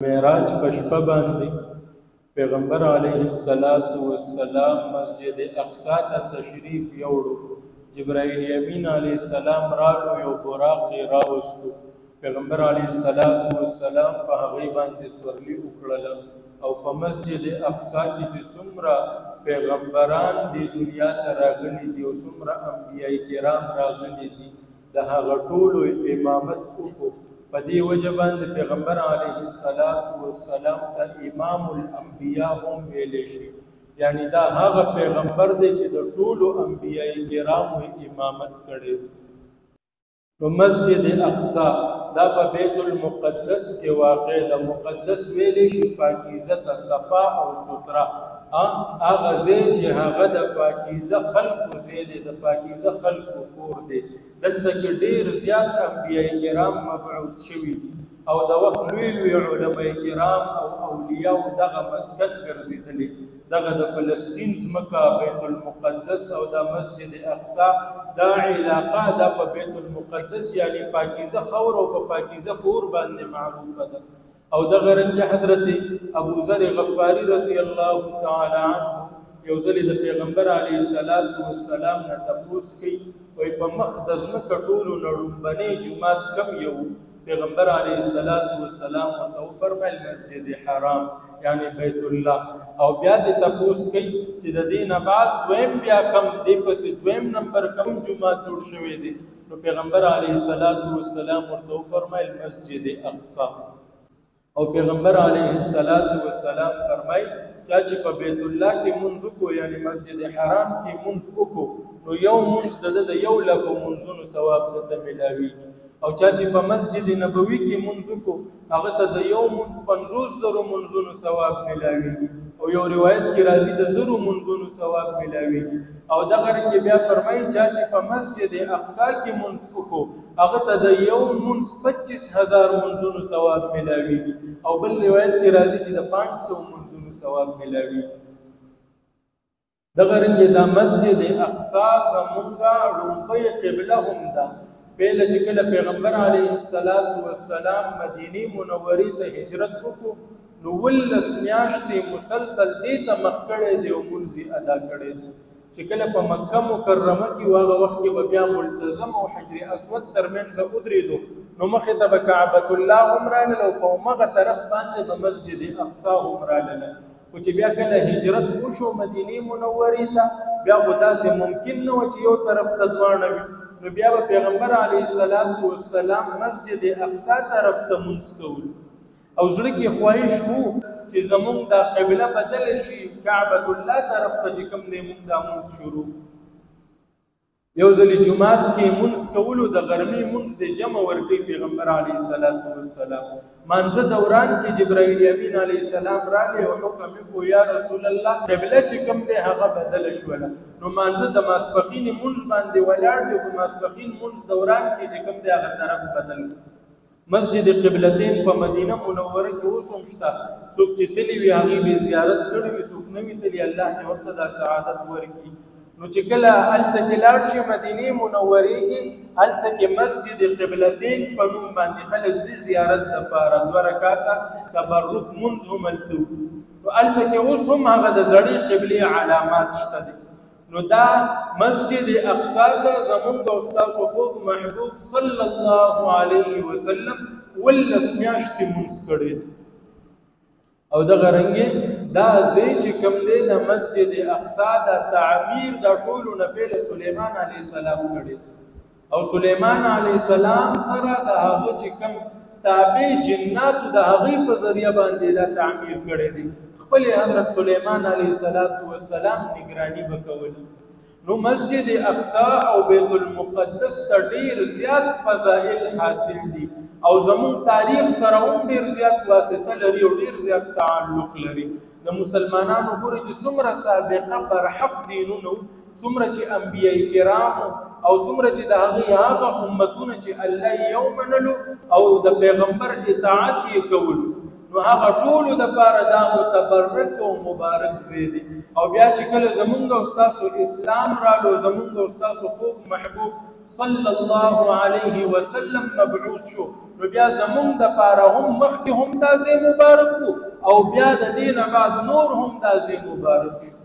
معراج په شپه باندې پیغمبر علیه السلام مسجد اقصی ته تشریف یوړو. جبرائیل امین علیه السلام رالو، یو براق یې راوستو. پیغمبر علیه السلام په هغې باندې سورلي وکړله او په مسجد اقصی کې چې څومره پیغمبران دې دنیا ته راغلي دي او څومره انبیاء کرام راغلي دي د هغه ټولو امامت وکړو. په دې وجه باندې پیغمبر علیه السلام ته امام الانبیاء هم ویلی شي، یعنی دا هغه پیغمبر دی چې د ټولو انبیاء کرامو امامت کړی. نو مسجد اقصی دا په بیت المقدس کې واقع ده. مقدس ویلی شي پاکیزه ته، صفا او سوتره، هغه ځای چې هغه د پاکیزه خلقو ځای دی، د پاکیزه خلقو کور دی. دلته کې ډېر زیات انبیاء کرام مبعوث شوي دي او د وخت لوی لوی علماء کرام او اولیاء دغه مسکن ګرځېدلي. دغه د فلسطین ځمکه بیت المقدس او دا مسجد اقصی دا علاقه دا په بیت المقدس یعنی پاکیزه خور او په پاکیزه کور باندې معروفه ده. او دغه رنګ حضرت ابو ذر غفاری رضی الله تعالی عنه یو ځلې د پیغمبر علیه السلام نه تپوس کوي، وایي په مخ د ځمکه ټولو نه ړومبنی جومات کم یو؟ پیغمبر علیه السلام ورته وفرمیل مسجد حرام یعنی بیت الله. او بیا دې تپوس کوي چې د دې نه بعد دویم بیا کم دې پسې دویم نمبر کم جومات جوړ شوی دی؟ نو پیغمبر علیه السلام ورته وفرمیل مسجد اقصی. او پیغمبر علیه السلام فرمای چا چې په بیت الله کې منځ وکړو یعنی مسجد حرام کې منځ وکړو نو یو منځ د 100,000 منځونو ثواب ته ملاویږي. او چا چې په مسجد نبوي کې منځ وکړو هغه ته د یو منځ 50,000 منځونو ثواب ملاویږي. او یو روایت کې راځي د 100 منځونو ثواب ملاویږي. او دغه رنګ بیا فرمایي چا چې په مسجد اقصی کې منځ وکړو هغه ته د یو منځ 25,000 منځونو ثواب ملاویږي. او بل روایت کې راځي چې د 500 منځونو ثواب ملاویږي. دغه رنګ دا مسجد اقصی زمونږه لومړۍ قبله هم ده. پهله چې کله پیغمبر علیه السلام مدینه منورې ته هجرت وکړو نو 19 میاشتې مسلسل دې ته مخ کړی دی او مونځ ادا کړی دی. چې کله په مکه مکرمه کې هغه وخت کې به بیا ملتزم او حجر اسود ترمنځ ودرېدو نو مخې ته به کعبة الله هم راغله او په همغه طرف باندې به مسجد اقصی هم راغله. خو چې بیا کله هجرت وشو مدینې منورې ته بیا خو داسې ممکن نه و چې یو طرف ته دواړه وي. نو بیا به پیغمبر علیه السلام مسجد اقصی طرف ته مونځ کول او زړه کې خواهش وو چې زمونږ دا قبله بدله شي کعبة الله طرف ته چې کوم دی مونږ دا مونځ شروع. یو ځلې جومات کې مونځ کولو د غرمې مونځ د جمع ورکوي پیغمبر علیه السلام. مانځه دوران کې جبرائیل امین علیه السلام راغی او حکم وکړو یا رسول الله قبله چې کوم دی هغه بدله شوله. نو مانځه د ماسپښین مونځ باندې ولاړ دی، په ماسپښین مونځ دوران کې چې کوم دی هغه طرف بدل. مسجد قبلتین په مدینه منوره کې اوس هم شته. څوک چې تللی وي هغې به زیارت کړی وي، څوک نه وي تللی الله دې ورته دا سعادت ورکړي. نو چې کله هلته کې لاړ شي مدینې منورې کې هلته کې مسجد قبلتین په نوم باندې خلک ځي زیارت دپاره 2 رکعته تبرک منځ هم هلته وکړي. نو هلته کې اوس هم هغه د زړې قبلې علامات شته دي. نو دا مسجد اقصی ته زمونږ او ستاسو خوږ محبوب صلی الله علیه وسلم 19 میاشتې مونځ کړی دی. او دغه رنګې دا ځای چې کوم دی د مسجد اقصی د تعمیر د ټولو نه پهله سلیمان علیه السلام کړی دی. او سلیمان علیه السلام سره د هغه چې کوم تابع جناتو د هغې په ذریعه باندې دا تعمیر کړی دی. خپل حضرت سلیمان علیه السلام نگرانی وکول. نو مسجد اقصی او بیت المقدس ته ډیر زیات فضائل حاصل دي او زمون تاریخ سره هم ډیر زیات واسطه لري او ډیر زیات تعلق لري. د مسلمانانو ګوري چې څومره سابقه برحق دینونو، څومره چې انبیاء کرامو او څومره چې د هغه امتونه چې الله یو منلو او د پیغمبر اطاعت یې کولو نو هغه ټولو دپاره دا متبرک او مبارک ځای دی. او بیا چې کله زمونږ او ستاسو اسلام رالو زمونږ او ستاسو خوږ محبوب صلی الله علیه وسلم مبعوث شو نو بیا زمونږ دپاره هم مخکې هم دا ځای مبارک و او بیا د دې نه بعد نور هم دا ځای مبارک شو.